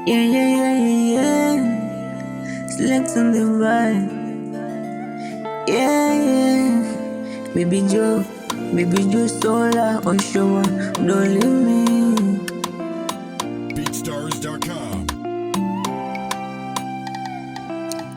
Yeah, yeah, yeah, yeah, yeah. Select on the right. Yeah, yeah. Baby Joe, Sola, Oshawa, don't leave me. Beatstars.com.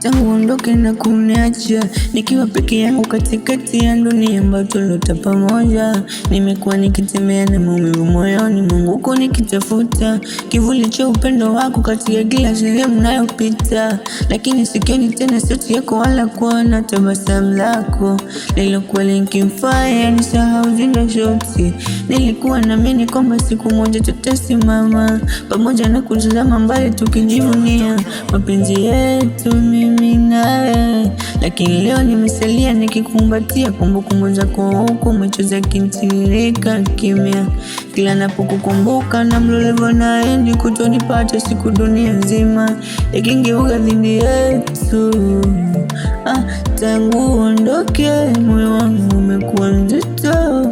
Tangu ondoke na kuniacha nikiwa peke yangu katikati ya dunia ambayo tulota pamoja. Nimekuwa nikitembea na maumivu moyoni mwangu huko nikitafuta kivuli cha upendo wako katika kila sehemu nayopita, lakini sikioni tena sauti yako wala kuona tabasamu lako lilokuwa likimfanya nisahau zile shoti. Nilikuwa naamini kwamba siku moja tutasimama pamoja na kutazama mbali tukijivunia mapenzi yetu mimi nawe, lakini leo nimesalia nikikumbatia kumbukumbu zako huku machozi yakinitiririka kimya. Kila napokukumbuka na mloleva naendi kutonipata siku dunia nzima ikingeuka dhidi yetu. Tangu uondoke moyo wangu umekuwa mzito,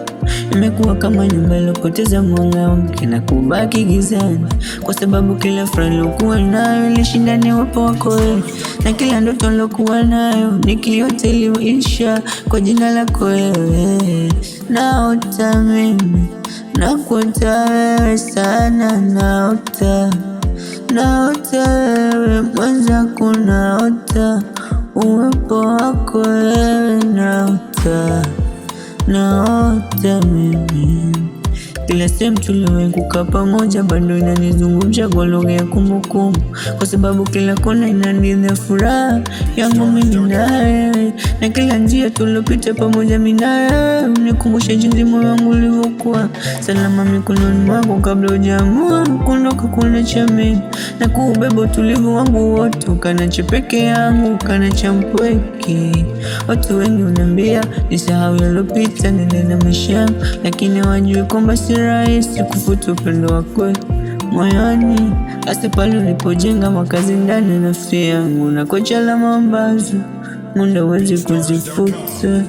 imekuwa kama nyumba iliyopoteza mwanga wake na kubaki gizani, kwa sababu kila furaha niliyokuwa nayo ilishindania uwepo wako wewe, na kila ndoto niliyokuwa nayo nikiota iliisha kwa jina lako wewe. Naota mimi nakuota wewe sana, naota wewe mwenzangu, naota uwepo wako wewe, naota mimi. Kila sehemu tuliwahi kukaa pamoja bado inanizungumsha kwa lugha ya kumbukumbu, kwa sababu kila kona inanipa furaha yangu mimi nawe, na kila njia tulopita pamoja mimi nawe unikumbusha jinsi moyo wangu ulivyokuwa salama mikononi mwako kabla hujaamua kuondoka kuniacha mimi, na kuubeba utulivu wangu wote ukaniacha peke yangu, ukaniacha mpweke. Watu wengi wananiambia nisahau yaliyopita niendelee na maisha yangu, lakini hawajui kwamba si rahisi kufuta upendo wako moyoni, hasa pale ulipojenga makazi ndani ya nafsi yangu na kuacha alama ambazo muda huwezi kuzifuta.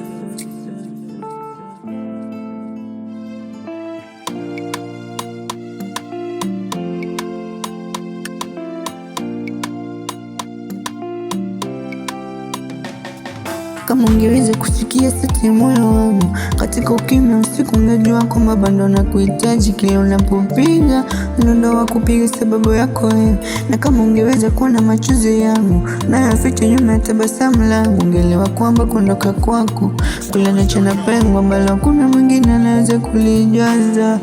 Kama ungeweza kusikia sauti ya moyo wangu katika ukimya usiku, ungejua kwamba bado nakuhitaji kile unapopiga mdundo wa kupiga sababu yako wewe. Na kama ungeweza kuona machozi yangu nayoficha nyuma ya tabasamu langu, ungeelewa kwamba kuondoka kwako kuliniacha na pengo ambalo hakuna mwingine anaweza kulijaza.